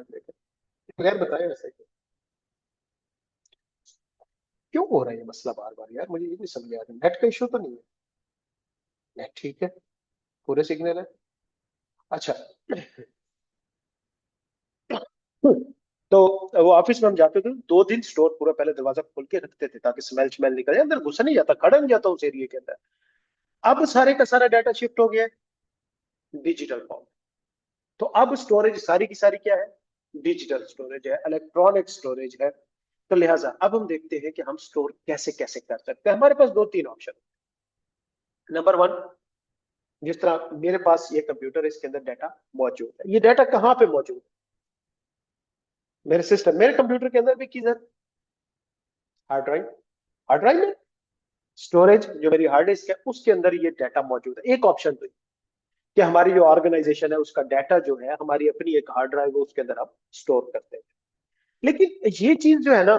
देखें। बगैर बताए वैसे क्यों हो रहा है ये मसला बार बार यार, मुझे ये नहीं समझ आ रहा। नेट का इशू तो नहीं है? नेट ठीक है, पूरे सिग्नल है। अच्छा। तो वो ऑफिस में हम जाते थे, 2 दिन स्टोर पूरा पहले दरवाजा खोल के रखते थे ताकि स्मेल स्मेल निकल जाए, अंदर घुसा नहीं जाता, खड़ा नहीं जाता उस एरिया के अंदर। अब सारे का सारा डाटा शिफ्ट हो गया डिजिटल फॉर्म। तो अब स्टोरेज सारी की सारी क्या है? डिजिटल स्टोरेज है, इलेक्ट्रॉनिक स्टोरेज है। तो लिहाजा अब हम देखते हैं कि हम स्टोर कैसे कैसे कर सकते हैं। हमारे पास 2-3 ऑप्शन। नंबर 1, जिस तरह मेरे पास ये कंप्यूटर है, इसके अंदर डाटा मौजूद है। ये डाटा कहाँ पे मौजूद है? मेरे सिस्टम, मेरे कंप्यूटर के अंदर भी किधर? Hard drive. हार्ड ड्राइव में स्टोरेज जो मेरी हार्ड डिस्क है उसके अंदर ये डाटा मौजूद है। एक ऑप्शन तो कि हमारी जो ऑर्गेनाइजेशन है उसका डाटा जो है हमारी अपनी एक हार्ड ड्राइव है, उसके अंदर हम स्टोर करते हैं। लेकिन ये चीज जो है ना,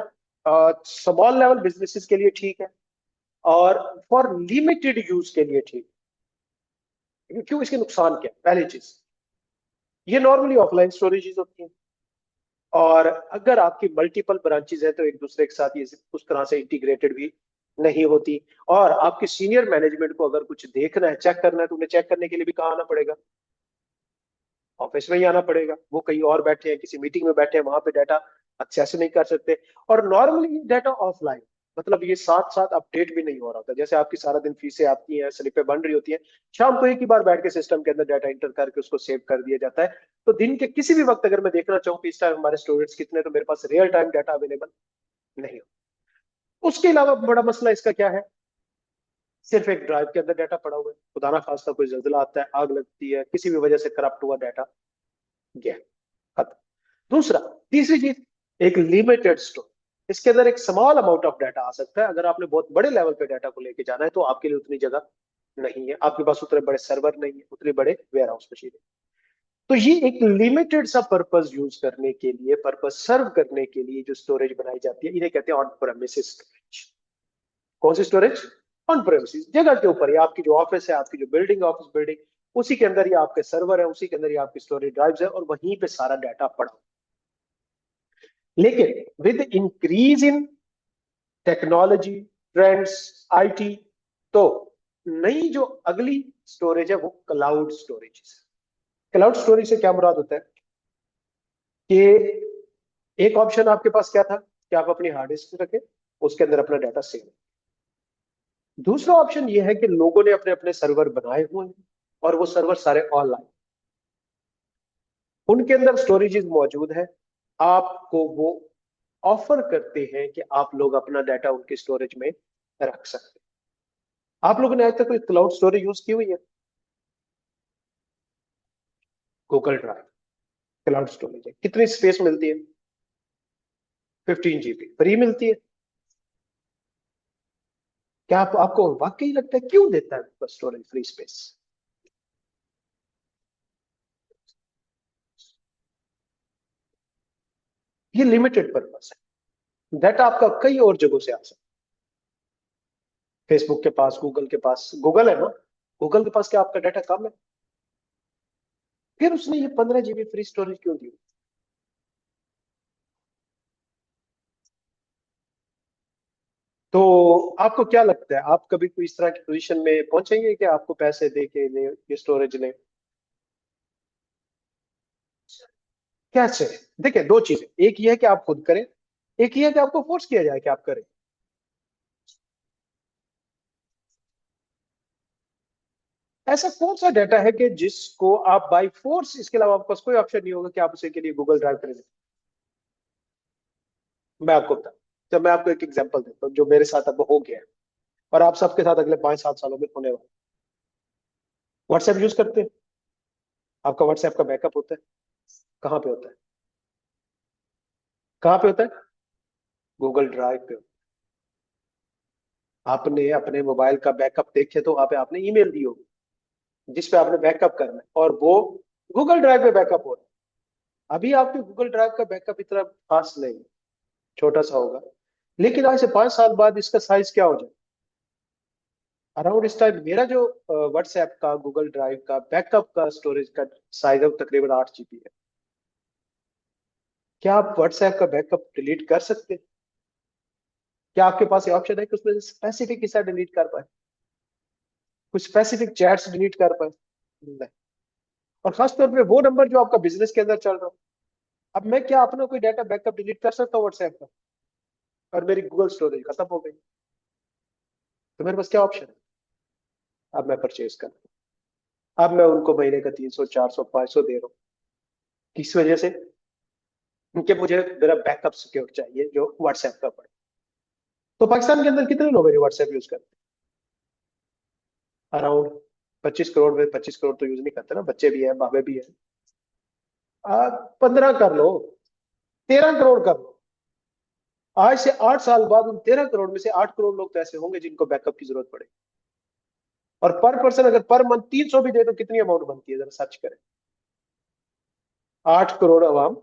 स्मॉल लेवल बिजनेसेस के लिए ठीक है और फॉर लिमिटेड यूज के लिए ठीक है। क्यों? इसके नुकसान क्या है? पहली चीज, ये नॉर्मली ऑफलाइन स्टोरेज होती है और अगर आपकी मल्टीपल ब्रांचेज है तो एक दूसरे के साथ ये उस तरह से इंटीग्रेटेड भी नहीं होती। और आपके सीनियर मैनेजमेंट को अगर कुछ देखना है, चेक करना है, तो उन्हें चेक करने के लिए भी कहाँ आना पड़ेगा? ऑफिस में ही आना पड़ेगा। वो कहीं और बैठे हैं, किसी मीटिंग में बैठे हैं, वहां पे डाटा एक्सेस नहीं कर सकते। और नॉर्मली डाटा ऑफलाइन, मतलब ये साथ साथ अपडेट भी नहीं हो रहा होता। जैसे आपकी सारा दिन फीसें आती हैं, स्लिपें बन रही होती हैं, शाम को एक ही बार बैठ के सिस्टम के अंदर डाटा इंटर करके उसको सेव कर दिया जाता है। तो दिन के किसी भी वक्त अगर मैं देखना चाहूँ कि इस टाइम हमारे स्टोरेज कितने, तो मेरे पास रियल टाइम डाटा अवेलेबल नहीं हो। उसके अलावा बड़ा मसला इसका क्या है? सिर्फ एक ड्राइव के अंदर डाटा पड़ा हुआ है, खुदा ना खास्ता कोई जल्जला आता है, आग लगती है, किसी भी वजह से करप्ट हुआ डाटा गया, खत्म। दूसरा, तीसरी चीज, एक लिमिटेड स्टोर। इसके अंदर एक स्मॉल अमाउंट ऑफ डाटा आ सकता है। अगर आपने बहुत बड़े लेवल पे डाटा को लेके जाना है तो आपके लिए उतनी जगह नहीं है, आपके पास उतने बड़े सर्वर नहीं है, उतने बड़े वेयर हाउस मशीन। तो ये एक लिमिटेड सा पर्पस यूज करने के लिए, पर्पस सर्व करने के लिए जो स्टोरेज बनाई जाती है, इन्हें कहते हैं ऑन प्रेमिसेस स्टोरेज। कौन सी स्टोरेज? ऑन प्रेमिसेस, जगह के ऊपर। ये आपकी जो ऑफिस है, आपकी जो बिल्डिंग, ऑफिस बिल्डिंग, उसी के अंदर ही आपके सर्वर है, उसी के अंदर ही आपकी स्टोरेज ड्राइव्स है और वहीं पे सारा डाटा पड़ा। लेकिन with increase in technology, trends, IT, तो नई जो अगली स्टोरेज है वो क्लाउड स्टोरेज है। क्लाउड स्टोरेज से क्या मुराद होता है कि एक ऑप्शन आपके पास क्या था कि आप अपनी हार्ड डिस्क रखें, उसके अंदर अपना डाटा सेव। दूसरा ऑप्शन ये है कि लोगों ने अपने अपने सर्वर बनाए हुए हैं और वो सर्वर सारे ऑनलाइन, उनके अंदर स्टोरेजेस मौजूद है। आपको वो ऑफर करते हैं कि आप लोग अपना डाटा उनके स्टोरेज में रख सकते हैं। आप लोगों ने आज तक कोई क्लाउड स्टोरेज यूज की हुई है? गूगल ड्राइव क्लाउड स्टोरेज है। कितनी स्पेस मिलती है? 15 GB फ्री मिलती है। क्या आपको वाकई लगता है क्यों देता है स्टोरेज फ्री स्पेस? ये लिमिटेड पर्पस है। डाटा आपका कई और जगहों से आ सकता है। फेसबुक के पास, गूगल के पास, गूगल है ना, गूगल के पास क्या आपका डाटा कम है? फिर उसने ये 15 GB फ्री स्टोरेज क्यों दी? तो आपको क्या लगता है, आप कभी कोई इस तरह की पोजीशन में पहुंचेंगे कि आपको पैसे दे के ये स्टोरेज लें? कैसे? देखिए, दो चीजें, एक ये है कि आप खुद करें, एक ये है कि आपको फोर्स किया जाए कि आप करें। ऐसा कौन सा डाटा है कि जिसको आप बाई फोर्स, इसके अलावा आपके पास कोई ऑप्शन नहीं होगा कि आप उसे के लिए गूगल ड्राइव करें? मैं आपको बता, जब मैं आपको एक एग्जांपल देता हूँ जो मेरे साथ अब हो गया है और आप सबके साथ अगले 5-7 सालों में होने वाला। व्हाट्सएप यूज करते हैं? आपका व्हाट्सएप का बैकअप होता है? कहाँ पे होता है? कहाँ पे होता है? गूगल ड्राइव पे। आपने अपने मोबाइल का बैकअप देखे तो वहां पे आपने ईमेल दी होगी जिस पे आपने बैकअप करना है, और वो गूगल ड्राइव पे बैकअप हो रहा है। अभी आपके गूगल ड्राइव का बैकअप इतना खास नहीं है, छोटा सा होगा। लेकिन आज से 5 साल बाद इसका साइज क्या हो जाए? अराउंड इस टाइम मेरा जो व्हाट्सएप का, गूगल ड्राइव का बैकअप का स्टोरेज का साइज है, तकरीबन 8 GB है। क्या आप व्हाट्सएप का बैकअप डिलीट कर सकते हैं? क्या आपके पास ये ऑप्शन है कि उसमें स्पेसिफिक हिस्सा डिलीट कर पाए, कुछ स्पेसिफिक चैट्स डिलीट कर पाए? नहीं। और खासतौर पे वो नंबर जो आपका बिजनेस के अंदर चल रहा हो। अब मैं क्या अपना कोई डाटा बैकअप डिलीट कर सकता हूँ व्हाट्सएप का, और मेरी गूगल स्टोरेज खत्म हो गई, तो मेरे पास क्या ऑप्शन है? अब मैं परचेज कर, अब मैं उनको महीने का 300 400 500 दे रहा हूँ। किस वजह से? क्योंकि मुझे मेरा बैकअप सिक्योर चाहिए जो व्हाट्सएप का पड़े। तो पाकिस्तान के अंदर कितने लोग हैं जो व्हाट्सएप यूज करते हैं? अराउंड 25 करोड़ में 25 करोड़ तो यूज नहीं करते ना, बच्चे भी हैं, बाबे भी हैं। 15 कर लो, 13 करोड़ कर लो। आज से 8 साल बाद उन 13 करोड़ में से 8 करोड़ लोग तो ऐसे होंगे जिनको बैकअप की जरूरत पड़े। और पर पर्सन अगर पर मंथ 300 भी दे तो कितनी अमाउंट बनती है, जरा सर्च करें। 8 करोड़ अवाम।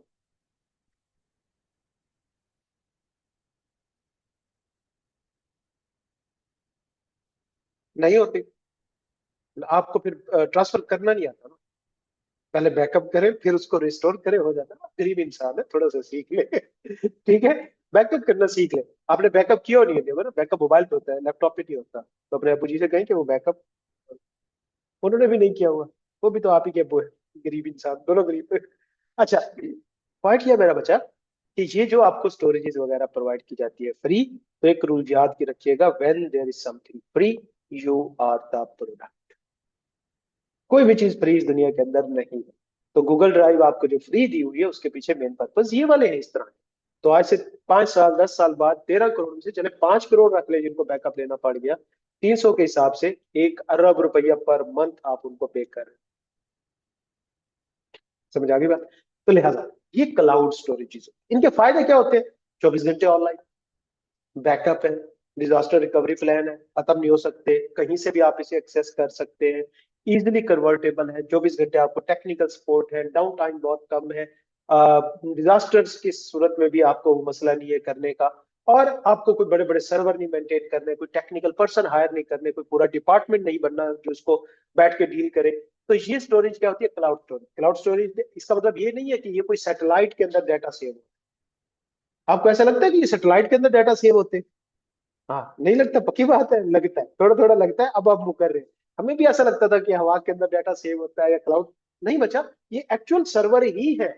नहीं होती। आपको फिर ट्रांसफर करना नहीं आता ना। पहले बैकअप करें फिर उसको रिस्टोर करें, हो जाता है ना। गरीब इंसान है, थोड़ा सा सीख ले। ठीक है, बैकअप करना सीख ले। आपने बैकअप क्यों नहीं है? देखो ना, बैकअप मोबाइल पे होता है, लैपटॉप पे नहीं होता। तो अपने अबू जी से कहें कि वो बैकअप, उन्होंने भी नहीं किया हुआ। वो भी तो आप ही के अबू है। गरीब इंसान, दोनों गरीब। अच्छा, पॉइंट ये मेरा बचा कि ये जो आपको स्टोरेजेस वगैरह प्रोवाइड की जाती है फ्री, तो एक रूल याद की रखिएगा, when there is something free, you are the product. कोई भी चीज फ्री इस दुनिया के अंदर नहीं है। तो गूगल ड्राइव आपको जो फ्री दी हुई है उसके पीछे मेन पर्पज ये वाले हैं इस तरह। तो आज से 5 साल 10 साल बाद 13 करोड़ में से चले 5 करोड़ रख ले जिनको बैकअप लेना पड़ गया, 300 के हिसाब से 1 अरब रुपया पर मंथ आप उनको पे कर रहे हैं। समझ आ गई बात? तो लिहाजा ये क्लाउड स्टोरेज, इनके फायदे क्या होते हैं? 24 घंटे ऑनलाइन बैकअप है, डिजास्टर रिकवरी प्लान है, खत्म नहीं हो सकते, कहीं से भी आप इसे एक्सेस कर सकते हैं, इजिली कन्वर्टेबल है, 24 घंटे आपको टेक्निकल सपोर्ट है, डाउन टाइम बहुत कम है, डिजास्टर्स की सूरत में भी आपको वो मसला नहीं है करने का, और आपको कोई बड़े बड़े सर्वर नहीं मेंटेन करने, कोई टेक्निकल पर्सन हायर नहीं करने, कोई पूरा डिपार्टमेंट नहीं बनना जो इसको बैठ के डील करे। तो ये स्टोरेज क्या होती है? Cloud storage. क्लाउड स्टोरेज इसका मतलब ये नहीं है कि ये कोई सैटेलाइट के अंदर डाटा सेव हो। आपको ऐसा लगता है कि ये सैटेलाइट के अंदर डाटा सेव होते हैं? हाँ, नहीं लगता? पक्की बात है, लगता है, थोड़ा थोड़ा लगता है। अब वो कर रहे हैं। हमें भी ऐसा लगता था कि हवा के अंदर डाटा सेव होता है या क्लाउड। नहीं बचा, ये एक्चुअल सर्वर ही है।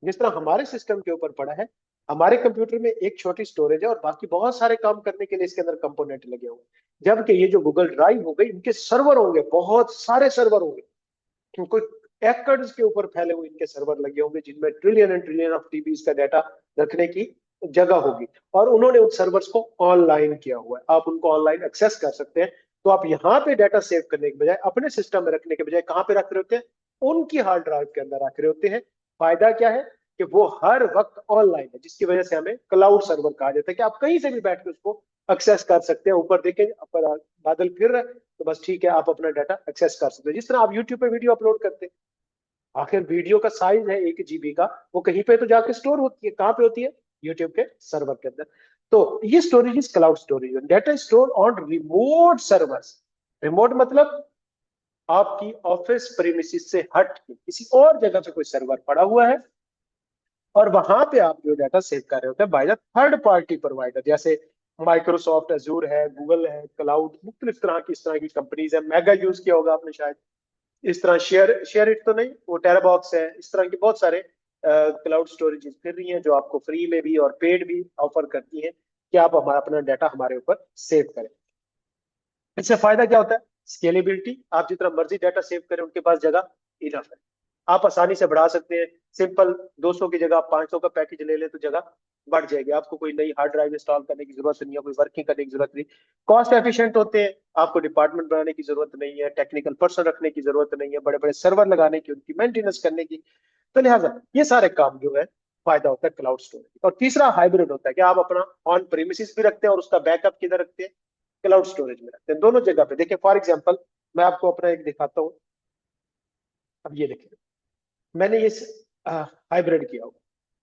जिस तरह हमारे सिस्टम के ऊपर पड़ा है, हमारे कंप्यूटर में एक छोटी स्टोरेज है और बाकी बहुत सारे काम करने के लिए इसके अंदर कंपोनेंट लगे हुए हैं। जबकि ये जो गूगल ड्राइव हो गई, इनके सर्वर होंगे, बहुत सारे सर्वर होंगे, कोई एकड़ के ऊपर फैले हुए इनके सर्वर लगे होंगे जिनमें ट्रिलियन एंड ट्रिलियन ऑफ टीबीज का डाटा रखने की जगह होगी। और उन्होंने उन सर्वर्स को ऑनलाइन किया हुआ है, आप उनको ऑनलाइन एक्सेस कर सकते हैं। तो आप यहाँ पे डाटा सेव करने के बजाय, अपने सिस्टम में रखने के बजाय कहाँ पे रख रहे होते हैं? उनकी हार्ड ड्राइव के अंदर रख रहे होते हैं। फायदा क्या है? कि वो हर वक्त ऑनलाइन है, जिसकी वजह से हमें क्लाउड सर्वर कहा जाता है, कि आप कहीं से भी बैठ के उसको एक्सेस कर सकते हैं। ऊपर देखें, ऊपर बादल फिर रहे तो बस ठीक है, आप अपना डाटा एक्सेस कर सकते हैं। जिस तरह आप यूट्यूब पे वीडियो अपलोड करते हैं, आखिर वीडियो का साइज है 1 GB का, वो कहीं पे तो जाके स्टोर होती है। कहाँ पे होती है? यूट्यूब के सर्वर के अंदर। तो ये storage is cloud storage, data store on remote servers. Remote मतलब आपकी ऑफिस प्रीमिसिस से हट के किसी और जगह पे कोई सर्वर पड़ा हुआ है, और वहां पे आप जो डाटा सेव कर रहे होते हैं by the third party provider, जैसे माइक्रोसॉफ्ट अजूर है, गूगल है, क्लाउड, मुख्तलिफ तरह की इस तरह की कंपनीज है। मेगा यूज किया होगा आपने शायद। इस तरह शेयर शेयर इट तो नहीं, वो टेराबॉक्स है, इस तरह की बहुत सारे क्लाउड स्टोरेज फिर रही हैं जो आपको फ्री में भी और पेड भी ऑफर करती हैं कि आप हमारा अपना डाटा हमारे ऊपर सेव करें। इससे फायदा क्या होता है? स्केलेबिलिटी, आप जितना मर्जी डाटा सेव करें उनके पास जगह इनफ है। आप आसानी से बढ़ा सकते हैं। सिंपल 200 की जगह आप 500 का पैकेज ले लें तो जगह बढ़ जाएगी। आपको कोई नई हार्ड ड्राइव इंस्टॉल करने की जरूरत नहीं है, कोई वर्किंग करने की जरूरत नहीं। कॉस्ट एफिशिएंट होते हैं, आपको डिपार्टमेंट बनाने की जरूरत नहीं है, टेक्निकल पर्सन रखने की जरूरत नहीं है, बड़े बड़े सर्वर लगाने की, उनकी मेंटेनेंस करने की। तो लिहाजा ये सारे काम जो है, फायदा होता है क्लाउड स्टोरेज। और तीसरा हाइब्रिड होता है कि आप अपना ऑन प्रीमिसिस भी रखते हैं और उसका बैकअप किधर रखते हैं? क्लाउड स्टोरेज में रखते हैं। दोनों जगह पे देखिए, फॉर एग्जांपल मैं आपको अपना एक दिखाता हूँ। अब ये देखिए, मैंने ये हाइब्रिड किया हुआ।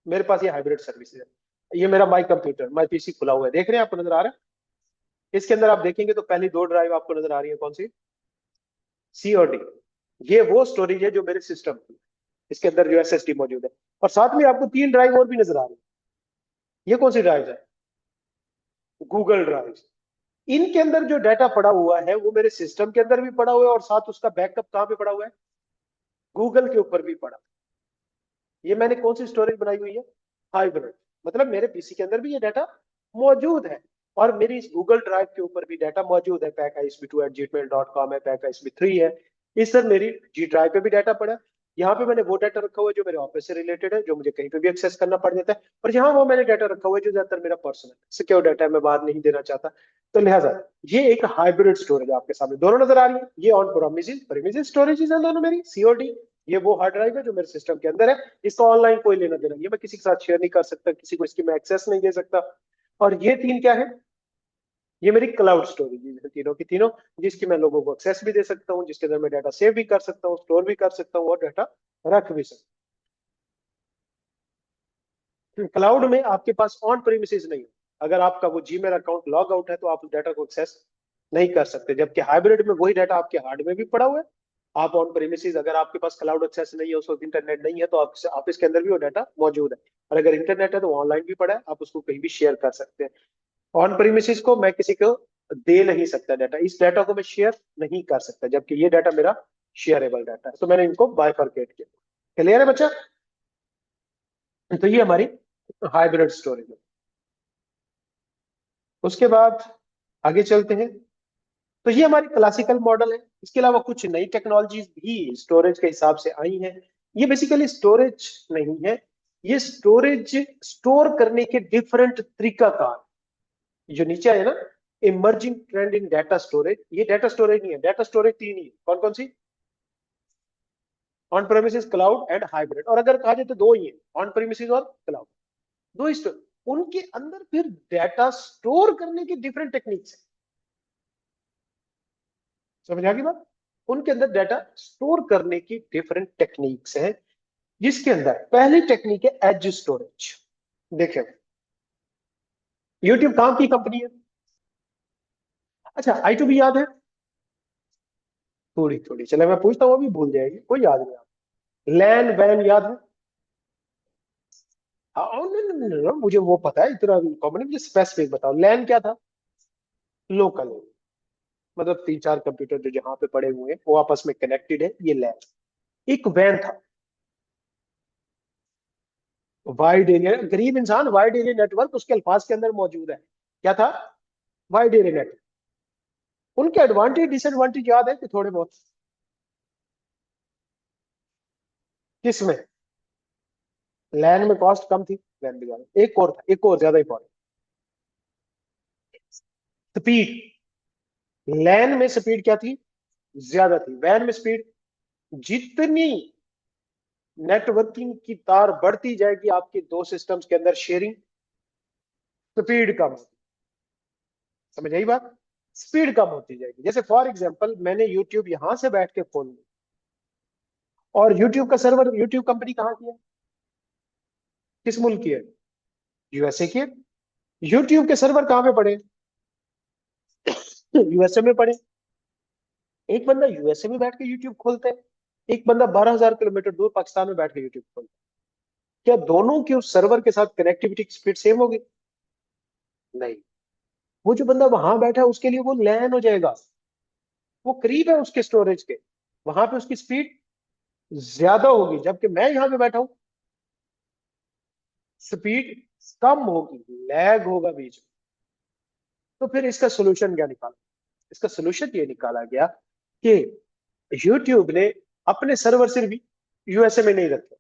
मेरे पास ये हाइब्रिड सर्विस है। ये मेरा माई कंप्यूटर, माई पीसी खुला हुआ है, देख रहे हैं? आपको नजर आ रहा है? इसके अंदर आप देखेंगे तो पहली दो ड्राइव आपको नजर आ रही है, कौन सी? सी और डी। ये वो स्टोरेज है जो मेरे सिस्टम की, इसके अंदर जो एसएसडी मौजूद है। और साथ में आपको 3 ड्राइव और भी नजर आ रही है। ये कौन सी ड्राइव है? Google drive. इनके अंदर जो डाटा पड़ा हुआ है वो मेरे सिस्टम के अंदर भी पड़ा हुआ है, और साथ उसका बैकअप कहां पे पड़ा हुआ है? गूगल के ऊपर भी पड़ा। ये मैंने कौन सी स्टोरेज बनाई हुई है? हाइब्रिड। मतलब मेरे पीसी के अंदर भी ये डाटा मौजूद है, और मेरी इस गूगल ड्राइव के ऊपर भी डाटा मौजूद है। packisb2@gmail.com है, packisb3 है। इस पर मेरी जी ड्राइव पे भी डाटा पड़ा है। यहाँ पे मैंने वो डाटा रखा हुआ है जो मेरे ऑफिस से रिलेटेड है, जो मुझे कहीं पे भी एक्सेस करना पड़ जाता है। और यहाँ वो मैंने डाटा रखा हुआ है जो ज्यादातर मेरा पर्सनल सिक्योर डाटा है, मैं बाहर नहीं देना चाहता। तो लिहाजा ये एक हाइब्रिड स्टोरेज आपके सामने दोनों नजर आ रही है। ये ऑन प्रीमिसेस स्टोरेज है दोनों मेरी सीओडी। ये वो हार्ड ड्राइव है जो मेरे सिस्टम के अंदर है। इसका ऑनलाइन कोई लेना देना नहीं है, मैं किसी के साथ शेयर नहीं कर सकता, किसी को इसकी मैं एक्सेस नहीं दे सकता। और ये 3 क्या है? ये मेरी क्लाउड स्टोरेज है, तीनों की तीनों, जिसकी मैं लोगों को एक्सेस भी दे सकता हूँ, जिसके अंदर मैं डाटा सेव भी कर सकता हूँ, स्टोर भी कर सकता हूँ, और डाटा रख भी सकता हूँ। क्लाउड में आपके पास ऑन प्रीमिसेस नहीं है। अगर आपका वो जीमेल अकाउंट लॉग आउट है तो आप उस डाटा को एक्सेस नहीं कर सकते, जबकि हाइब्रिड में वही डाटा आपके हार्ड में भी पड़ा हुआ है। आप ऑन प्रीमिसेस, अगर आपके पास क्लाउड एक्सेस नहीं है, उस वक्त इंटरनेट नहीं है, तो आप ऑफिस के अंदर भी वो डाटा मौजूद है। और अगर इंटरनेट है तो ऑनलाइन भी पड़ा है, आप उसको कहीं भी शेयर कर सकते हैं। ऑन प्रीमिसेस को मैं किसी को दे नहीं सकता डाटा, इस डाटा को मैं शेयर नहीं कर सकता, जबकि ये डाटा मेरा शेयरेबल डाटा है। तो मैंने इनको बाइफरकेट किया। क्लियर है बच्चा? तो ये हमारी हाइब्रिड स्टोरेज है। उसके बाद आगे चलते हैं। तो ये हमारी क्लासिकल मॉडल है। इसके अलावा कुछ नई टेक्नोलॉजीज भी स्टोरेज के हिसाब से आई हैं। ये बेसिकली स्टोरेज नहीं है, ये स्टोरेज स्टोर करने के डिफरेंट तरीकाकार। जो नीचे है ना, emerging trend in data storage, ये डाटा स्टोरेज नहीं है। डाटा स्टोरेज 3 ही है। कौन कौन सी? On premises, cloud and hybrid. और अगर कहा जाए तो 2 ही है, ऑन प्रेमिसेस और क्लाउड। 2 ही स्टोर। उनके अंदर फिर डाटा स्टोर करने की डिफरेंट टेक्निक्स है। समझ आ गई बात? उनके अंदर डाटा स्टोर करने की डिफरेंट टेक्निक्स हैं, जिसके अंदर पहली टेक्निक है एज स्टोरेज। देखिए, यूट्यूब कहां की कंपनी है? अच्छा, आई टू बी याद है? थोड़ी थोड़ी, चले मैं पूछता हूँ, अभी भूल जाएगी, कोई याद नहीं आप। लैन वैन याद है? हाँ, नहीं, मुझे वो पता है, इतना कॉमन। मुझे स्पेसिफिक बताओ, लैन क्या था? लोकल है। मतलब 3-4 कंप्यूटर जो जहां पे पड़े हुए हैं वो आपस में कनेक्टेड है, ये लैन। एक वैन था, वाइड एरिया। गरीब इंसान, वाइड एरिया नेटवर्क उसके अल्फाज के अंदर मौजूद है। क्या था? Wide area network. उनके एडवांटेज डिसएडवांटेज याद है कि थोड़े बहुत? किसमें? लैन में कॉस्ट कम थी, वैन में ज्यादा। एक और था, एक और ज्यादा इंपॉर्टेंट, स्पीड। लैन में स्पीड क्या थी? ज्यादा थी। वैन में स्पीड, जितनी नेटवर्किंग की तार बढ़ती जाएगी आपके दो सिस्टम्स के अंदर शेयरिंग, स्पीड कम होती। समझ आई बात? स्पीड कम होती जाएगी। जैसे फॉर एग्जांपल, मैंने यूट्यूब यहां से बैठ के खोल ली, और यूट्यूब का सर्वर, यूट्यूब कंपनी कहाँ की है? किस मुल्क की है? यूएसए की है। यूट्यूब के सर्वर कहाँ पे पड़े? यूएसए में पड़े। एक बंदा यूएसए में बैठ के यूट्यूब खोलता है, एक बंदा 12,000 किलोमीटर दूर पाकिस्तान में बैठ के यूट्यूब खोलता है। क्या दोनों के उस सर्वर के साथ कनेक्टिविटी स्पीड सेम होगी? नहीं। वो जो बंदा वहां बैठा है उसके लिए वो लैन हो जाएगा, वो करीब है उसके स्टोरेज के, वहां पे उसकी स्पीड ज्यादा होगी। जबकि मैं यहाँ पे बैठा हूं, स्पीड कम होगी, लैग होगा बीच में। तो फिर इसका सोल्यूशन क्या निकाला? इसका सोल्यूशन ये निकाला गया कि यूट्यूब ने अपने सर्वर सिर्फ यूएसए में नहीं रखे,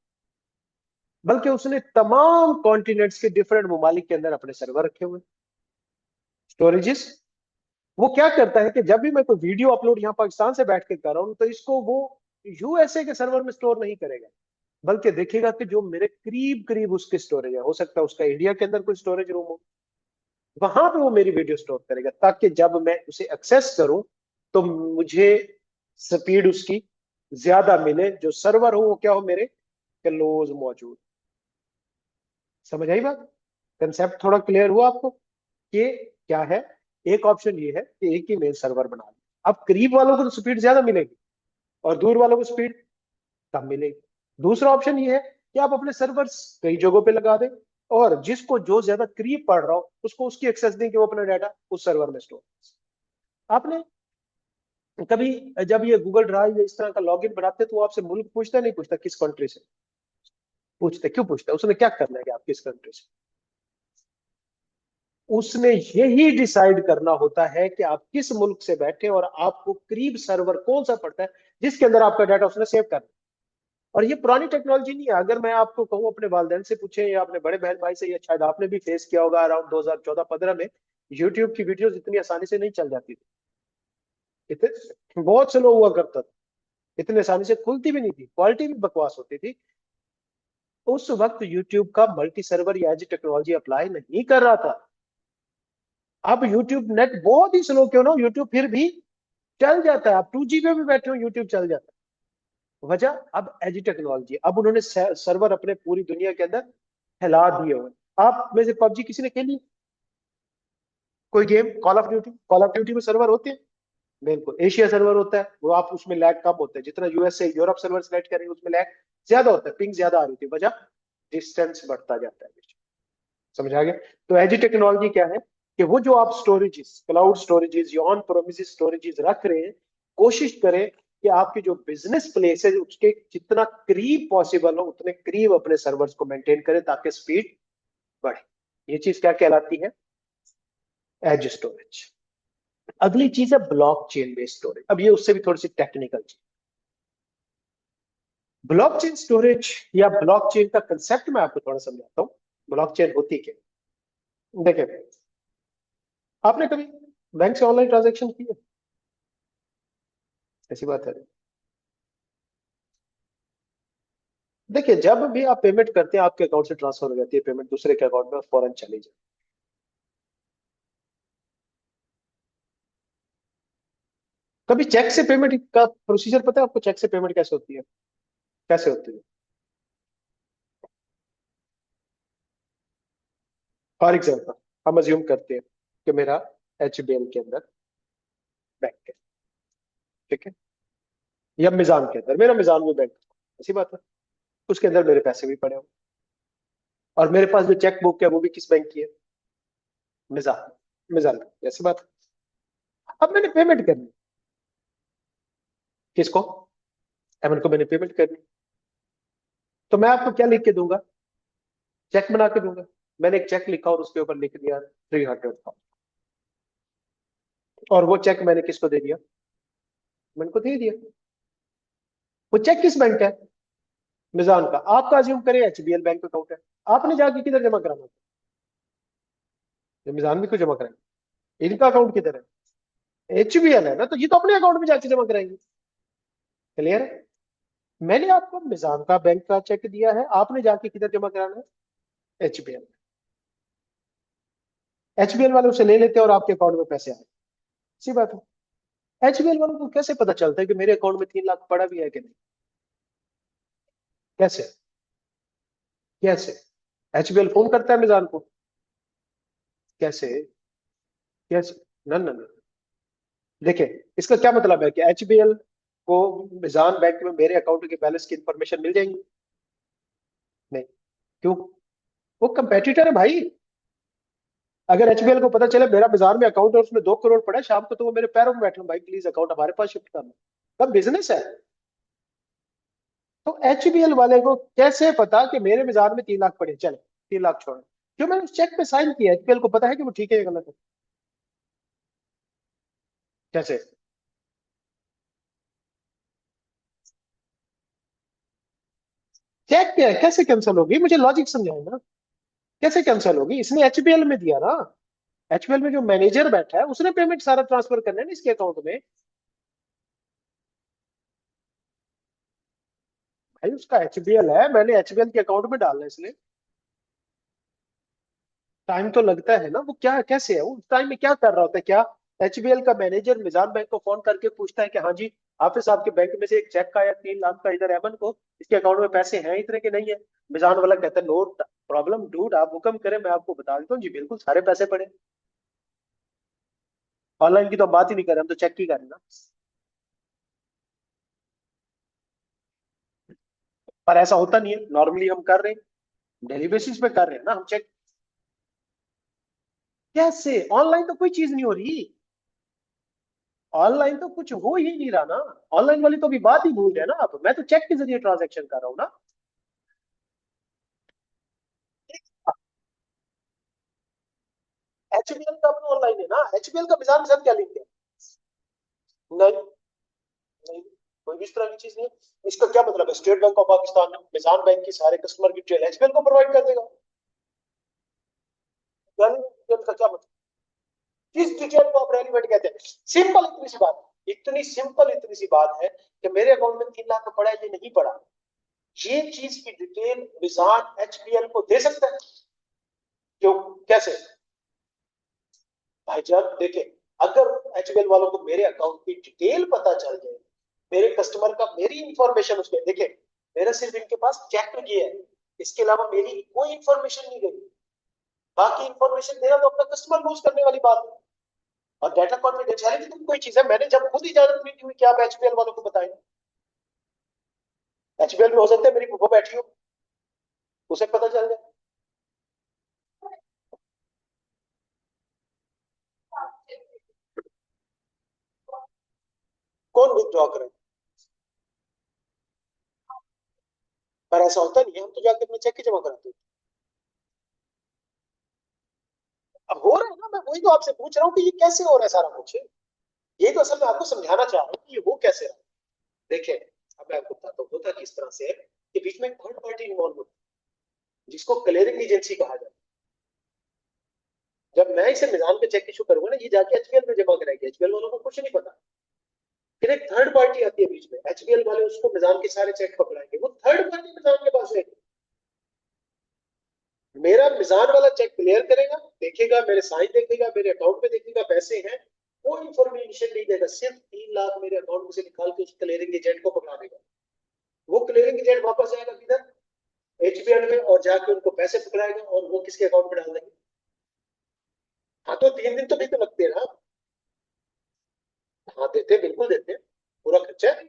बल्कि उसने तमाम कॉन्टिनेंट्स के डिफरेंट ममालिक के अंदर अपने सर्वर रखे हुए, स्टोरेजेस। वो क्या करता है कि जब भी मैं कोई वीडियो अपलोड यहाँ पाकिस्तान से बैठ के कर रहा हूँ, तो इसको वो यूएसए के सर्वर में स्टोर नहीं करेगा, बल्कि देखेगा कि जो मेरे करीब करीब उसके स्टोरेज है, हो सकता है उसका इंडिया के अंदर कोई स्टोरेज रूम हो, वहां पे वो मेरी वीडियो स्टोर करेगा, ताकि जब मैं उसे एक्सेस करूं तो मुझे स्पीड उसकी ज्यादा मिले, जो सर्वर हो वो क्या हो, मेरे क्लोज मौजूद। समझ आई बात? कंसेप्ट थोड़ा क्लियर हुआ आपको कि क्या है? एक ऑप्शन ये है कि एक ही मेल सर्वर बना ले। अब करीब वालों को तो स्पीड ज्यादा मिलेगी, और दूर वालों को स्पीड कम मिलेगी। दूसरा ऑप्शन ये है कि आप अपने सर्वर्स कई जगहों पे लगा दें, और जिसको जो ज्यादा करीब पड़ रहा हो उसको उसकी एक्सेस दें कि वो अपना डाटा उस सर्वर में स्टोर। आपने कभी, जब ये गूगल ड्राइव या इस तरह का लॉगिन बनाते तो वो आपसे मुल्क पूछता नहीं पूछता किस कंट्री से? पूछते, क्यों पूछता? उसने क्या करना है कि आप किस कंट्री से? उसने यही डिसाइड करना होता है कि आप किस मुल्क से बैठे और आपको करीब सर्वर कौन सा पड़ता है जिसके अंदर आपका डाटा उसने सेव करना है। और ये पुरानी टेक्नोलॉजी नहीं है। अगर मैं आपको कहूँ अपने वालिदैन से पूछे या अपने बड़े बहन भाई से, या शायद आपने भी फेस किया होगा, अराउंड 2014-15 में यूट्यूब की वीडियोस इतनी आसानी से नहीं चल जाती थी। इतने बहुत स्लो हुआ करता था, इतने आसानी से खुलती भी नहीं थी, क्वालिटी भी बकवास होती थी। उस वक्त यूट्यूब का मल्टी सर्वर या एज टेक्नोलॉजी अप्लाई नहीं कर रहा था। अब यूट्यूब नेट बहुत ही स्लो क्यों ना, यूट्यूब फिर भी चल जाता है। आप 2G पे भी बैठे हो यूट्यूब चल जाता है। वजह अब एज टेक्नोलॉजी, अब उन्होंने सर्वर अपने पूरी दुनिया के अंदर फैला दिए हुए। आप में से पबजी किसी ने खेली? कोई game? Call of duty, call of duty में सर्वर होते हैं? बिल्कुल, एशिया सर्वर होता है, वो आप उसमें लैग कम होता है। जितना यूएस से यूरोप सर्वर सेलेक्ट करेंगे उसमें लैग ज्यादा होता है, पिंग ज्यादा आ रही थी, वजह डिस्टेंस बढ़ता जाता है। समझ आ गया? तो एज टेक्नोलॉजी क्या है कि वो जो आप स्टोरेजेस, क्लाउड स्टोरेजेस या ऑन प्रोमिस स्टोरेजेस रख रहे हैं, कोशिश करें कि आपकी जो बिजनेस प्लेस है उसके जितना करीब पॉसिबल हो उतने करीब अपने सर्वर्स को मेंटेन करें ताकि स्पीड बढ़े। ये चीज क्या कहलाती है? Edge storage. अगली चीज है ब्लॉकचेन बेस्ड स्टोरेज। अब ये उससे भी थोड़ी सी टेक्निकल चीज। ब्लॉकचेन स्टोरेज या ब्लॉकचेन का कंसेप्ट मैं आपको थोड़ा समझाता हूँ। ब्लॉकचेन होती क्या? देखिए, आपने कभी बैंक से ऑनलाइन ट्रांजेक्शन की है? ऐसी बात है। देखिए, जब भी आप पेमेंट करते हैं आपके अकाउंट से ट्रांसफर हो जाती है पेमेंट दूसरे के अकाउंट में और फौरन चली जाए। कभी चेक से पेमेंट का प्रोसीजर पता है आपको? चेक से पेमेंट कैसे होती है? कैसे होती है? फॉर एग्जाम्पल, हम अज्यूम करते हैं कि मेरा HBL के अंदर बैंक है, ठीक है, या मिजान के अंदर, मेरा मिजान में बैंक, ऐसी बात है, उसके अंदर मेरे पैसे भी पड़े हो, और मेरे पास जो चेक बुक है वो भी किस बैंक की है? मिजान, मिजान की, ऐसी बात है। अब मैंने पेमेंट करनी, किसको? एमन को मैंने पेमेंट करनी, तो मैं आपको क्या लिख के दूंगा? चेक बना के दूंगा। मैंने एक चेक लिखा और उसके ऊपर लिख दिया 300,000, और वो चेक मैंने किसको दे दिया? मैंने को दे दिया। वो चेक किस बैंक का है? मिजान का। आपका अज्यूम करें HBL बैंक अकाउंट है, आपने जाके किधर जमा कराना? ये मिजान भी क्यों जमा कराएंगे? इनका अकाउंट किधर है? HBL है ना, तो ये तो अपने अकाउंट में जाके जमा कराएंगे। क्लियर है? मैंने आपको मिजान का बैंक का चेक दिया है, आपने जाके किधर जमा कराना है? HBL। HBL वाले उसे ले लेते हैं और आपके अकाउंट में पैसे आए। सी बात है। HBL वालों को कैसे पता चलता है कि मेरे अकाउंट में 3 लाख पड़ा भी है कि नहीं? कैसे? कैसे? HBL फोन करता है मिजान को? कैसे? कैसे? न न न देखिए, इसका क्या मतलब है कि HBL को मिजान बैंक में मेरे अकाउंट के बैलेंस की इंफॉर्मेशन मिल जाएंगी? नहीं। क्यों? वो कंपेटिटर है भाई। अगर HBL को पता चले मेरा बाजार में अकाउंट है और उसमें 2 करोड़ पड़ा है, शाम को तो वो मेरे पैरों में बैठे हो, भाई प्लीज अकाउंट हमारे पास शिफ्ट करना। तब बिजनेस है। तो HBL वाले को कैसे पता कि मेरे बाजार में 3 लाख पड़े, चले 3 लाख छोड़े? क्यों? मैंने उस चेक पे साइन किया, HBL को पता है कि वो ठीक है या गलत है। कैसे? चेक क्या है, कैसे कैंसिल होगी? मुझे लॉजिक समझाए ना। कैसे कैंसिल होगी? इसने HBL में दिया ना। HBL में जो मैनेजर बैठा है उसने पेमेंट सारा ट्रांसफर करना है ना इसके अकाउंट में। भाई उसका HBL है, मैंने HBL के अकाउंट में डालना है इसलिए। टाइम तो लगता है ना। वो क्या, कैसे है वो उस टाइम में क्या कर रहा होता है? क्या HBL का मैनेजर मिजान बैंक को फोन करके पूछता है कि हाँ जी, हाफिज साहब के बैंक में से एक चेक आया 3 लाख का, इधर एमन को, इसके अकाउंट में पैसे हैं इतने के नहीं है? मिजान वाला कहता है नो प्रॉब्लम डूड, आप हुक्म करें मैं आपको बता देता हूँ जी, बिल्कुल सारे पैसे पड़े। ऑनलाइन की तो हम बात ही नहीं कर रहे, हम तो चेक ही कर रहे हैं ना। पर ऐसा होता नहीं है, नॉर्मली हम कर रहे हैं, डेली बेसिस पे कर रहे हैं ना हम चेक। कैसे? ऑनलाइन तो कोई चीज नहीं हो रही, ऑनलाइन तो कुछ हो ही नहीं रहा ना। ऑनलाइन वाली तो अभी बात ही भूल गए ना आप, मैं तो चेक के जरिए ट्रांजेक्शन कर रहा हूँ ना। एचबीएल का अपना ऑनलाइन है ना, एचबीएल का मिजान के साथ क्या लिंक है? नहीं, नहीं, कोई भी इस तरह की चीज नहीं है। इसका क्या मतलब है? State bank of Pakistan Mizan bank की सारे कस्टमर की डिटेल एचबीएल को प्रोवाइड कर देगा? डिटेल का क्या मतलब? किस डिटेल को आप रेलिवेंट कहते हैं? सिंपल इतनी सी बात, इतनी सिंपल इतनी सी बात है कि मेरे अकाउंट में 3 लाख का पड़ा है, ये नहीं पड़ा, ये चीज की डिटेल मिजान एचबीएल को दे सकता है? क्यों? कैसे? भाईजान देखे, अगर एचबीएल वालों को मेरे अकाउंट की डिटेल पता चल जाए, मेरे कस्टमर का मेरी इंफॉर्मेशन उसमें देखे, मेरा सिर्फ इनके पास चेक गया है, इसके अलावा मेरी कोई इंफॉर्मेशन नहीं गई, बाकी इंफॉर्मेशन देना तो अपना कस्टमर लूज करने वाली बात है। और डाटा कॉन्फिडेंशियलिटी तो कोई चीज है, मैंने जब खुद इजाजत नहीं दी हुई कि आप एचबीएल वालों को बताएं। एचबीएल में हो सकता है मेरी फुफा बैठी हो, उसे पता चल जाए। कौन विथड्रॉ करे? पर ऐसा होता नहीं है, हम तो जाके अपने चेक ही जमा कराते हैं। अब हो रहा है ना, मैं वही तो आपसे पूछ रहा हूँ कि ये कैसे हो रहा है सारा कुछ। ये तो असल में आपको समझाना चाह रहा हूँ कि ये हो कैसे रहा है। देखिए, अब मैं आपको बताता हूँ होता किस तरह से है कि बीच में थर्ड पार्टी इन्वॉल्व होती है जिसको क्लियरिंग एजेंसी कहा जाता है। जब मैं इसे मिजान पे चेक इशू करूंगा ना, ये जाके एचबीएल में जमा कराएगी, एचबीएल वालों को कुछ नहीं पता। फिर एक थर्ड पार्टी आती है बीच में, एचबीएल वाले उसको मिजान के सारे चेक पकड़ाएंगे, वो थर्ड पार्टी मिजान के पास है। मेरा मिजान वाला चेक क्लियर करेगा, देखेगा, मेरे साइन देखेगा, मेरे अकाउंट में देखेगा पैसे हैं, वो इन्फॉर्मेशन नहीं देगा, सिर्फ 3 लाख मेरे अकाउंट में से निकाल के उस क्लियरिंग एजेंट को पकड़ा देगा। वो क्लियरिंग एजेंट वापस जाएगा किधर? एचबीएल में, और जाके उनको पैसे पकड़ाएगा और वो किसके अकाउंट में डाल देंगे। हाँ, तो 3 दिन तो भी तो लगते हैं ना। हाँ देते हैं, बिल्कुल देते हैं, पूरा खर्चा है।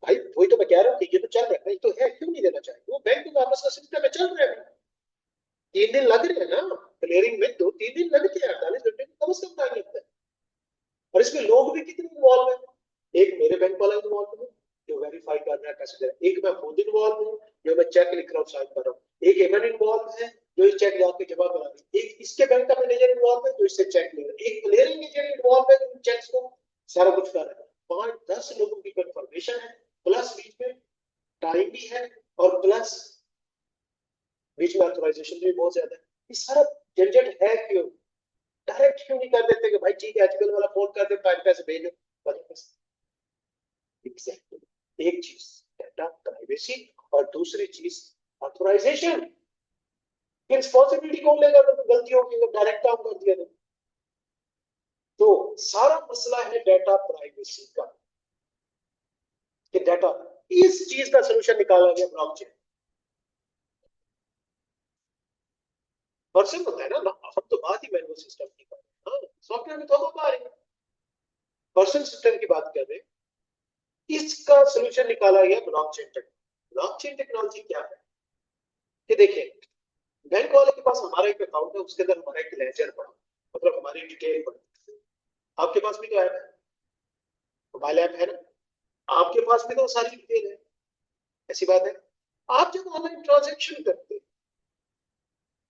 भाई वही तो मैं कह रहा हूँ कि ये तो चल रहा है, ये तो है, क्यों नहीं देना चाहिए? वो बैंक में वापस का सिस्टम है, चल रहा है। 3 दिन लग रहे हैं ना क्लियरिंग में, 2-3 दिन लगते हैं, 48 घंटे कम से कम टाइम लगता है। और इसमें लोग भी कितने इन्वॉल्व है? एक मेरे बैंक वाला इन्वॉल्व है जो वेरीफाई कर रहा है पैसे दे रहा है, एक मैं खुद इन्वॉल्व हूँ जो मैं चेक लिख रहा हूँ, साइन कर रहा हूँ, एक एमएन इन्वॉल्व है जो इस चेक जाके जमा करा रही है, एक इसके बैंक का मैनेजर इन्वॉल्व है जो इससे चेक ले रहा है, एक क्लियरिंग एजेंट इन्वॉल्व है जो चेक्स को सारा कुछ कर रहा है। 5-10 लोगों की कंफर्मेशन है, प्लस बीच में टाइम भी है, और प्लस बीच में ऑथराइजेशन भी बहुत ज्यादा है। ये सारा झंझट है क्यों? डायरेक्ट क्यों नहीं कर देते कि भाई ठीक है एचबीएल वाला फोन कर दे, 5 पैसे भेजो? एग्जैक्टली, एक चीज डाटा प्राइवेसी, और दूसरी चीज ऑथराइजेशन की रिस्पॉन्सिबिलिटी कौन लेगा अगर गलती होगी, अगर डायरेक्ट काम कर दिया तो सारा मसला है डाटा प्राइवेसी का, कि डाटा, इस चीज का सोल्यूशन निकाला गया ब्लॉकचेन। पर्सन होता है ना, हम तो बात ही मैनुअल सिस्टम की कर रहे हैं, सॉफ्टवेयर में तो हम आ रहे हैं, पर्सन सिस्टम की बात कर रहे हैं। इसका सोल्यूशन निकाला गया ब्लॉकचेन टेक्नोलॉजी। ब्लॉकचेन टेक्नोलॉजी क्या है कि देखिए, बैंक वाले के पास हमारा एक अकाउंट है, उसके अंदर हमारा एक लेजर पड़ा, मतलब हमारी डिटेल पड़ी। आपके पास भी तो ऐप है, मोबाइल ऐप है ना, आपके पास भी तो सारी डिटेल है। ऐसी बात है, आप जब ऑनलाइन ट्रांजेक्शन करते हैं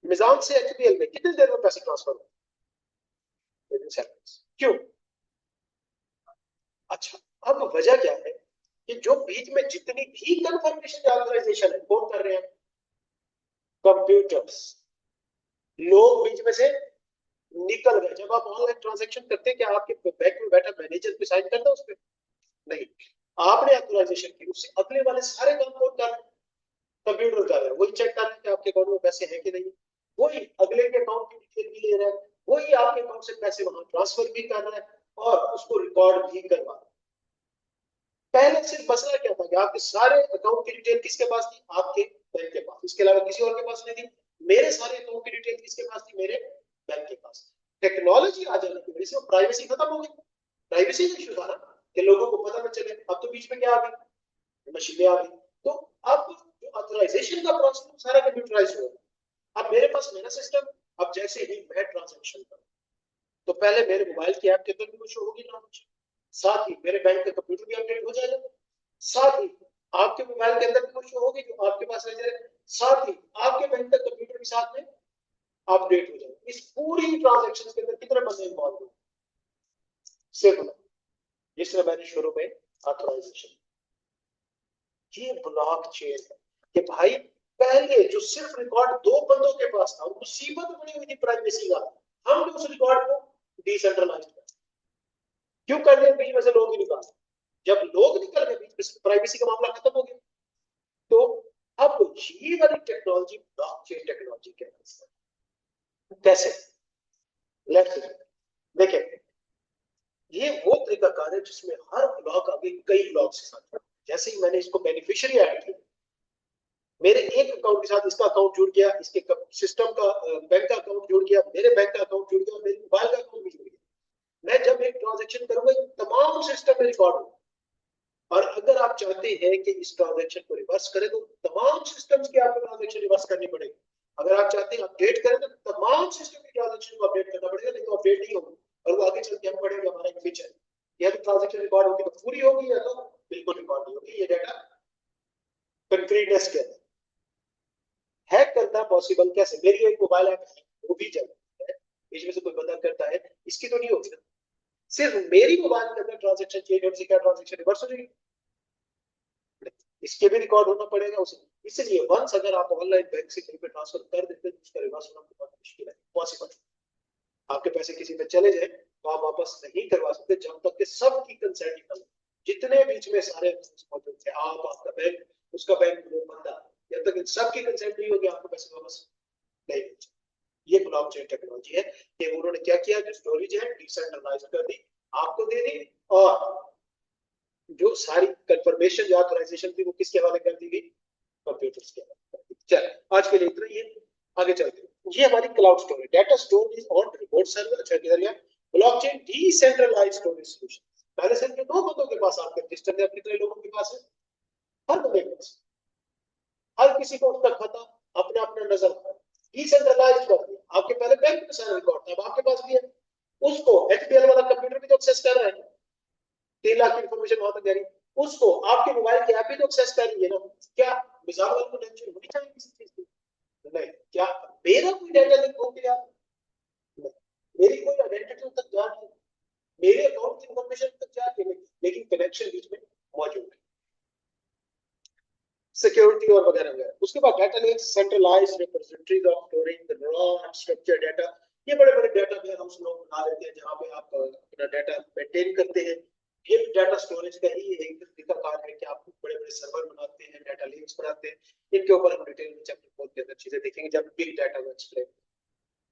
मिजान से एचबीएल में, कितनी देर में पैसे ट्रांसफर होते हैं? Within seconds. क्यों? अच्छा, अब वजह क्या है कि जो बीच में जितनी भी कंफर्मेशन ऑथराइजेशन है कौन कर रहे हैं? कंप्यूटर्स। लोग बीच में से निकल गए। जब आप ऑनलाइन ट्रांजेक्शन करते हैं क्या आपके बैंक में बैठा मैनेजर पे साइन करता है उस पर? नहीं, आपने ऑथराइजेशन की, उससे अगले वाले सारे काम कौन कर रहे हैं? कंप्यूटर कर रहे हैं, वही चेक कर रहे हैं कि आपके अकाउंट में पैसे हैं कि नहीं, वही अगले के अकाउंट की डिटेल भी ले रहा है, वही आपके अकाउंट से पैसे वहां ट्रांसफर भी कर रहा है और उसको रिकॉर्ड भी करवा रहा है। पहले सिर्फ मसला क्या था कि आपके सारे अकाउंट की डिटेल किसके पास थी? आपके बैंक के पास, इसके अलावा किसी और के पास नहीं थी। मेरे सारे अकाउंट की डिटेल किसके पास थी? मेरे बैंक के पास। टेक्नोलॉजी आ जाने की वजह से प्राइवेसी खत्म हो गई। प्राइवेसी का इशू था ना कि लोगों को पता न चले। अब तो बीच में क्या आ गई? मशीनें आ गई। तो अब जो ऑथराइजेशन का प्रोसेस सारा कंप्यूटराइज होगा। अब मेरे पास मेरा सिस्टम, अब जैसे ही मैं ट्रांजैक्शन करूं तो पहले मेरे मोबाइल की ऐप के अंदर भी कुछ होगी ट्रांजैक्शन, साथ ही मेरे बैंक का कंप्यूटर भी अपडेट हो जाएगा, साथ ही आपके मोबाइल के अंदर भी कुछ होगी जो आपके पास रह जाए, साथ ही आपके बैंक का कंप्यूटर भी साथ में अपडेट हो जाएगा। इस पूरी ट्रांजैक्शन के अंदर कितने बंदे इन्वॉल्व हो? सिर्फ मैं, जिसमें मैंने शुरू में ऑथराइजेशन। ये ब्लॉकचेन है कि भाई पहले जो सिर्फ रिकॉर्ड दो बंदों के पास था, मुसीबत बनी हुई थी प्राइवेसी का, हमने उस रिकॉर्ड को डिसेंट्रलाइज कर, क्यों कर रहे हैं? बीच में से लोग ही निकाल, जब लोग निकल गए बीच में, प्राइवेसी का मामला खत्म हो गया। तो अब ये वाली टेक्नोलॉजी ब्लॉकचेन टेक्नोलॉजी कहलाती है। कैसे? लेट्स देखें, ये वो तरीकाकार है जिसमें हर ब्लॉक आगे कई ब्लॉक के साथ, जैसे ही मैंने इसको बेनिफिशियरी ऐड किया, मेरे एक अकाउंट के साथ इसका अकाउंट जुड़ गया, इसके सिस्टम का बैंक का अकाउंट जुड़ गया, मेरे बैंक का अकाउंट जुड़ गया, मेरे मोबाइल का अकाउंट भी जुड़ गया। मैं जब एक ट्रांजैक्शन करूंगा तमाम सिस्टम में रिकॉर्ड होगा, और अगर आप चाहते हैं कि इस ट्रांजैक्शन को रिवर्स करें तो तमाम सिस्टम्स के आपको ट्रांजैक्शन रिवर्स करनी पड़ेगी। अगर आप चाहते हैं अपडेट करें तो तमाम सिस्टम की ट्रांजैक्शन को अपडेट करना पड़ेगा, नहीं तो अपडेट नहीं होगा, और वो आगे चल के हम पढ़ेंगे हमारा एक फीचर, या तो ट्रांजैक्शन रिकॉर्ड होगी तो पूरी होगी, या तो बिल्कुल रिकॉर्ड नहीं होगी। ये डाटा कंक्रीटनेस के अंदर हैक करना पॉसिबल कैसे? मेरी एक मोबाइल ऐप है, वो भी चलती है, बीच में से कोई बंदा करता है, इसकी तो नहीं होगी ना। सिर्फ मेरी मोबाइल के अंदर ट्रांजैक्शन चेंज होने से क्या ट्रांजैक्शन रिवर्स हो जाएगी? इसके भी रिकॉर्ड होना पड़ेगा उसे। इसलिए वंस अगर आप ऑनलाइन बैंक से कहीं पे ट्रांसफर कर देते हैं तो उसका रिवर्स होना बहुत मुश्किल है, पॉसिबल। आपके पैसे किसी पे चले जाए तो आप वापस नहीं करवा सकते जब तक कि सबकी कंसेंट ना हो। जितने बीच में सारे मौजूद थे, आप, आपका बैंक, उसका बैंक, वो बंदा, जब तक इन सबकी कंसेंट नहीं होगी आपको पैसे वापस नहीं मिल। ये ब्लॉकचेन टेक्नोलॉजी है कि उन्होंने क्या किया, जो स्टोरेज है डिसेंट्रलाइज कर दी, आपको दे दी, और जो सारी कंफर्मेशन या ऑथराइजेशन थी वो किसके हवाले कर दी गई? कंप्यूटर्स के हवाले कर दी। चल आज के लिए इतना ही है, आगे चलते हैं। ये हमारी cloud storage, data store is on remote server. अच्छा किधर गया? Blockchain decentralised storage solution. पहले सिर्फ दो बंदों के पास आपके रजिस्टर है, कितने लोगों के पास है? हर बंदे के पास, हर किसी को उसका खाता अपना अपना नजर आता है। डिसेंट्रलाइज्ड कर दिया, आपके पहले बैंक में सारा रिकॉर्ड था, अब आपके पास भी है, उसको एचपीएल वाला कंप्यूटर भी तो एक्सेस कर रहा है, 3 लाख की इंफॉर्मेशन वहां तक जा रही है, उसको आपके मोबाइल की ऐप ही तो एक्सेस कर रही है ना। क्या मिसाल वाले को टेंशन होनी चाहिए किसी चीज की? नहीं। क्या मेरा कोई डाटा लीक हो गया? नहीं। मेरी कोई आइडेंटिटी तक जा रही है, मेरे अकाउंट की इंफॉर्मेशन तक जा रही है, लेकिन कनेक्शन बीच में मौजूद है, सिक्योरिटी और वगैरह वगैरह। उसके बाद data lake, centralised repositories of storing the raw and structured data. ये बड़े बड़े डाटा वेयर हाउस लोग बना लेते हैं जहां पे आप अपना डाटा मेंटेन करते हैं। ये डाटा स्टोरेज का ही एक तरीका कार है कि आप बड़े बड़े सर्वर बनाते हैं, डाटा लेक्स बनाते हैं। इनके ऊपर हम डिटेल में चैप्टर 4 के अंदर चीजें देखेंगे जब बिग डाटा को एक्सप्लेन।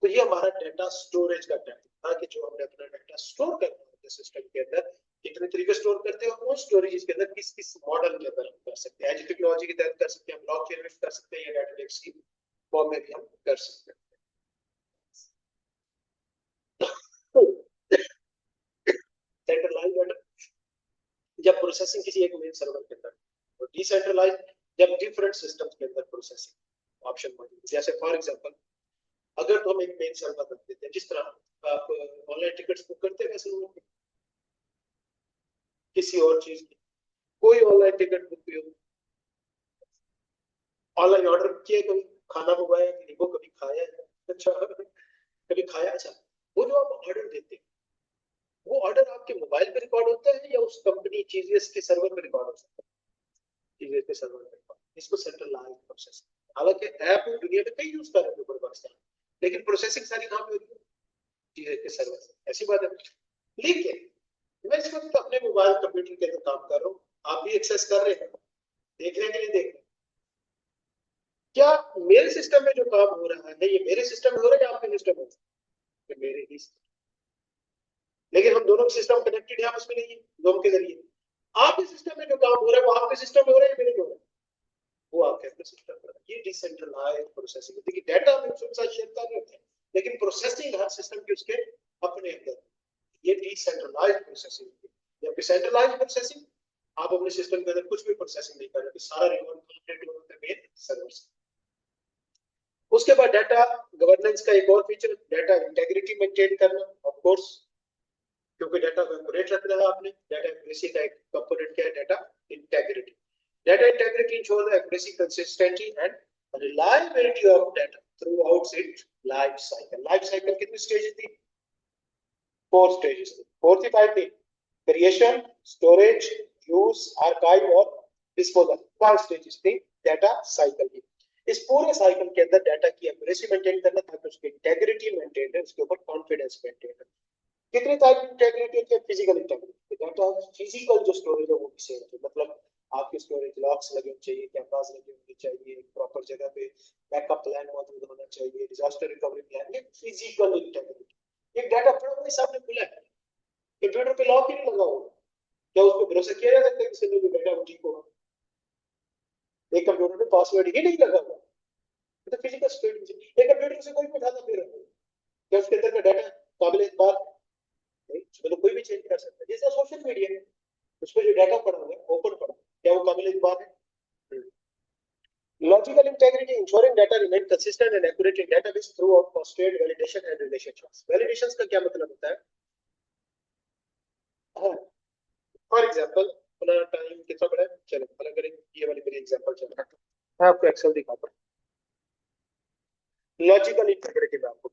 तो ये हमारा डाटा स्टोरेज का टाइप था कि जो हमने अपना डाटा स्टोर करना होता है सिस्टम के अंदर, कितने तरीके स्टोर करते हैं, और उन स्टोरेज के अंदर किस किस मॉडल के अंदर हम कर सकते हैं। एज टेक्नोलॉजी के तहत कर सकते हैं, ब्लॉकचेन में कर सकते हैं, या डाटा लेक्स की फॉर्म में भी हम कर सकते हैं। सेंट्रलाइज्ड डाटा जब प्रोसेसिंग किसी एक मेन सर्वर के अंदर, और डिसेंट्रलाइज्ड जब डिफरेंट सिस्टम्स के अंदर प्रोसेसिंग ऑप्शन मौजूद है। जैसे फॉर एग्जांपल, अगर तो हम एक मेन सर्वर रख देते हैं, जिस तरह आप ऑनलाइन टिकट्स बुक करते हैं वैसे किसी और चीज की, कोई ऑनलाइन टिकट बुक भी हो, ऑनलाइन ऑर्डर किया, कभी खाना मंगवाया कि नहीं, वो कभी खाया है, अच्छा कभी खाया। अच्छा, वो जो आप ऑर्डर देते हैं वो ऑर्डर आपके मोबाइल पे रिकॉर्ड होता है या उस कंपनी चीजेस के सर्वर पे रिकॉर्ड होता है? चीजेस के सर्वर पे रिकॉर्ड, इसको सेंट्रलाइज्ड प्रोसेस। हालांकि ऐप दुनिया में कई यूज कर रहे हैं ऊपर पाकिस्तान, लेकिन प्रोसेसिंग सारी कहां पे होती है? चीजेस के सर्वर से। ऐसी बात है। लेकिन मैं इस वक्त अपने मोबाइल कंप्यूटर के अंदर काम कर रहा हूँ, आप भी एक्सेस कर रहे हैं, देख रहे हैं कि नहीं देख रहे? क्या मेरे सिस्टम में जो काम हो रहा है ये मेरे सिस्टम में हो रहा है या आपके सिस्टम में? तो मेरे ही system। लेकिन हम दोनों के सिस्टम कनेक्टेड है आपस में नहीं है, जोम के जरिए। आपके सिस्टम में जो काम हो रहा है वो आपके सिस्टम में हो रहा है या मेरे में हो रहा है? वो आपके अपने सिस्टम में। ये डिसेंट्रलाइज्ड प्रोसेसिंग है। देखिए डाटा हम एक साथ शेयर कर रहे हैं, लेकिन प्रोसेसिंग हर सिस्टम के उसके अपने अंदर, ये डिसेंट्रलाइज्ड प्रोसेसिंग है। जबकि सेंट्रलाइज्ड प्रोसेसिंग आप अपने सिस्टम के अंदर कुछ भी प्रोसेसिंग नहीं कर रहे, सारा रिमोट मेन सर्वर से। उसके बाद डाटा गवर्नेंस का एक और फीचर, डाटा इंटेग्रिटी मेंटेन करना, ऑफ कोर्स, क्योंकि डाटा को एक्यूरेट रखना है आपने। डाटा एक्यूरेसी का एक कंपोनेंट क्या है, data integrity. Data integrity ensure the accuracy, consistency and reliability of data through out it's life cycle. Life cycle कितनी स्टेजेस थी? 4 स्टेजेस थी। 4 थी 5 थी? क्रिएशन, स्टोरेज, यूज, आर्काइव और डिस्पोजल, 5 स्टेजेस थी डाटा साइकिल की। इस पूरे साइकिल के अंदर डाटा की एक्यूरेसी मेंटेन करना ताकि उसकी इंटेग्रिटी मेंटेन है, उसके ऊपर कॉन्फिडेंस मेंटेन है। कितने टाइप की इंटेग्रिटी होती है? Physical integrity. डाटा फिजिकल जो स्टोरेज है वो भी सेम है, मतलब आपके स्टोरेज लॉक्स लगे होने चाहिए, कैमरास लगे होने चाहिए, प्रॉपर जगह पे बैकअप प्लान मौजूद होना चाहिए, डिजास्टर रिकवरी प्लान। ये फिजिकल इंटेग्रिटी। एक डाटा पड़ा हुआ सामने खुला है, कंप्यूटर पे लॉक ही नहीं लगा होगा, क्या उस पर भरोसा किया जा सकता है किसी ने भी डाटा वो ठीक होगा? एक कंप्यूटर में पासवर्ड ही नहीं लगा हुआ, तो फिजिकल स्टोरेज। एक कंप्यूटर से कोई भी उठाता फिर क्या उसके अंदर का डाटा काबिल एतबार नहीं? उसमें तो कोई भी चेंज कर सकता है। जैसे सोशल मीडिया है, उसमें जो डाटा पड़ा हुआ है ओपन पड़ा, क्या वो काबिल एतबार है? Logical integrity, ensuring data remain consistent and accurate in database throughout post-trade validation and relationships. Validations का क्या मतलब होता है? फॉर एग्जांपल, अपना टाइम कितना बड़ा है, चलो अलग करें, ये वाली मेरी एग्जांपल चल रहा है, मैं आपको एक्सेल दिखाता हूँ। लॉजिकल इंटीग्रिटी में आपको